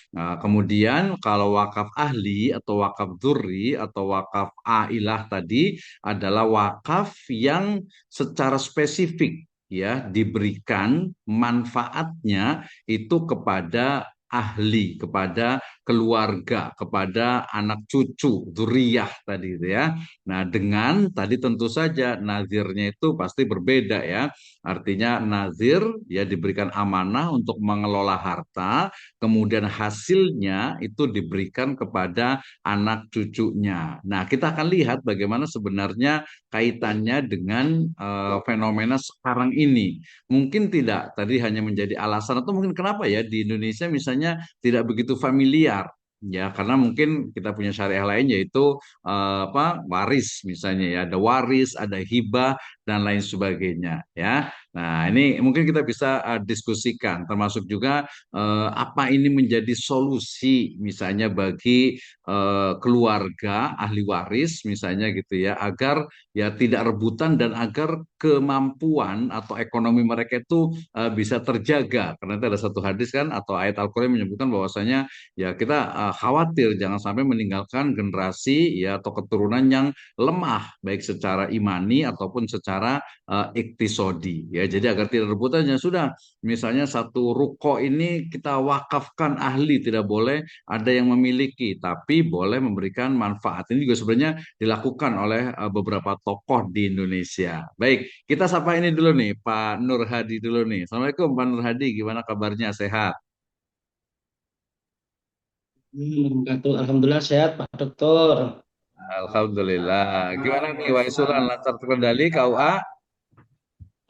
Nah, kemudian kalau wakaf ahli atau wakaf dzurri atau wakaf ailah tadi adalah wakaf yang secara spesifik ya diberikan manfaatnya itu kepada ahli, kepada keluarga, kepada anak cucu, dzurriyah tadi itu ya. Nah, dengan tadi tentu saja nazirnya itu pasti berbeda ya. Artinya nazir ya diberikan amanah untuk mengelola harta, kemudian hasilnya itu diberikan kepada anak cucunya. Nah, kita akan lihat bagaimana sebenarnya kaitannya dengan fenomena sekarang ini. Mungkin tidak tadi hanya menjadi alasan atau mungkin kenapa ya di Indonesia misalnya tidak begitu familiar. Ya, karena mungkin kita punya syariah lain yaitu apa waris misalnya ya, ada waris, ada hibah dan lain sebagainya ya. Nah, ini mungkin kita bisa diskusikan termasuk juga apa ini menjadi solusi misalnya bagi keluarga ahli waris misalnya gitu ya agar ya tidak rebutan dan agar kemampuan atau ekonomi mereka itu bisa terjaga karena itu ada satu hadis kan atau ayat Al-Qur'an yang menyebutkan bahwasanya ya kita khawatir jangan sampai meninggalkan generasi ya atau keturunan yang lemah baik secara imani ataupun secara iktisodi ya jadi agar tidak rebutan ya sudah misalnya satu ruko ini kita wakafkan ahli tidak boleh ada yang memiliki tapi boleh memberikan manfaat ini juga sebenarnya dilakukan oleh beberapa tokoh di Indonesia. Baik, kita sapa ini dulu nih, Pak Nur Hadi dulu nih. Assalamualaikum Pak Nur Hadi, gimana kabarnya? Sehat? Alhamdulillah sehat Pak Dokter. Alhamdulillah. Gimana nih, Waisulan lancar terkendali KUA?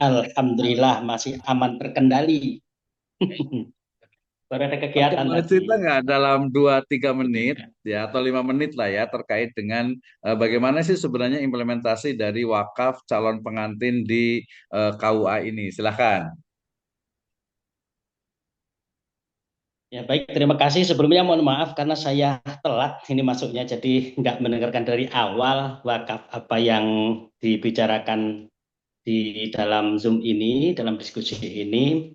Alhamdulillah masih aman terkendali. Baru ada Oke, kegiatan boleh cerita tadi. nggak dalam 2-3 menit ya atau 5 menit lah ya terkait dengan bagaimana sih sebenarnya implementasi dari wakaf calon pengantin di KUA ini? Silahkan. Ya baik, terima kasih. Sebelumnya mohon maaf karena saya telat ini masuknya, jadi nggak mendengarkan dari awal wakaf apa yang dibicarakan di dalam Zoom ini, dalam diskusi ini.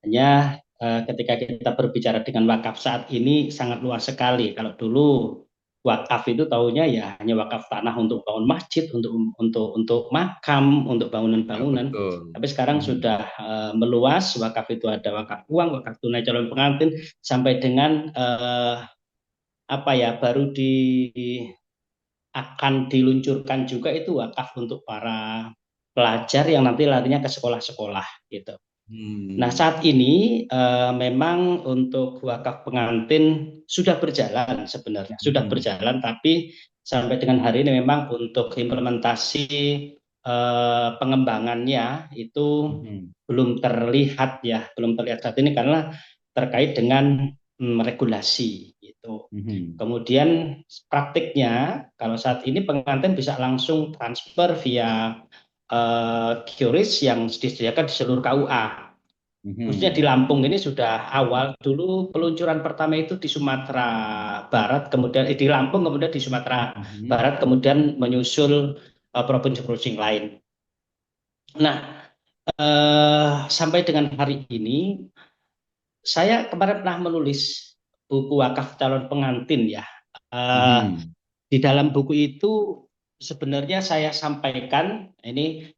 Hanya ketika kita berbicara dengan wakaf saat ini sangat luas sekali. Kalau dulu wakaf itu tahunya ya hanya wakaf tanah untuk bangun masjid, untuk makam, untuk Ya, bangunan-bangunan. betul. Tapi sekarang Mhm. sudah meluas. Wakaf itu ada wakaf uang, wakaf tunai calon pengantin, sampai dengan apa ya baru akan diluncurkan juga itu wakaf untuk para pelajar yang nanti larinya ke sekolah-sekolah gitu. Nah, Hmm. saat ini memang untuk wakaf pengantin sudah berjalan sebenarnya, sudah Mhm. berjalan, tapi sampai dengan hari ini memang untuk implementasi pengembangannya itu Mhm. belum terlihat ya, belum terlihat saat ini karena terkait dengan regulasi gitu. Mhm. Kemudian praktiknya kalau saat ini pengantin bisa langsung transfer via QRIS yang disediakan di seluruh KUA. Khususnya di Mhm. Lampung ini sudah awal dulu peluncuran pertama itu di Sumatera Barat, kemudian di Lampung, kemudian di Sumatera Mhm. Barat, kemudian menyusul provinsi-provinsi lain. Nah, sampai dengan hari ini, saya kemarin pernah menulis buku wakaf calon pengantin ya. Eh, Mhm. di dalam buku itu sebenarnya saya sampaikan ini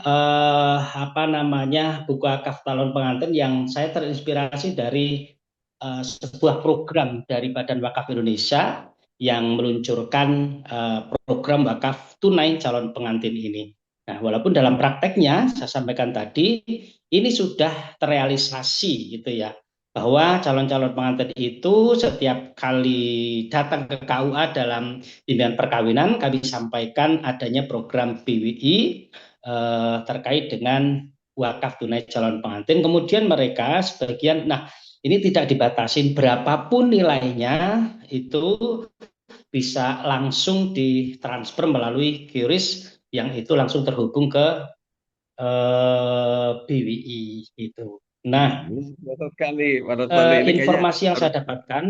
apa namanya buku akaf calon pengantin yang saya terinspirasi dari sebuah program dari Badan Wakaf Indonesia yang meluncurkan program wakaf tunai calon pengantin ini. Nah, walaupun dalam prakteknya saya sampaikan tadi ini sudah terrealisasi gitu ya, bahwa calon-calon pengantin itu setiap kali datang ke KUA dalam bimbingan perkawinan kami sampaikan adanya program BWI terkait dengan wakaf tunai calon pengantin. Kemudian mereka sebagian, nah ini tidak dibatasin berapapun nilainya, itu bisa langsung ditransfer melalui QRIS yang itu langsung terhubung ke BWI itu. Nah, Betul sekali, pada sekali ini kayaknya informasi yang harus saya dapatkan.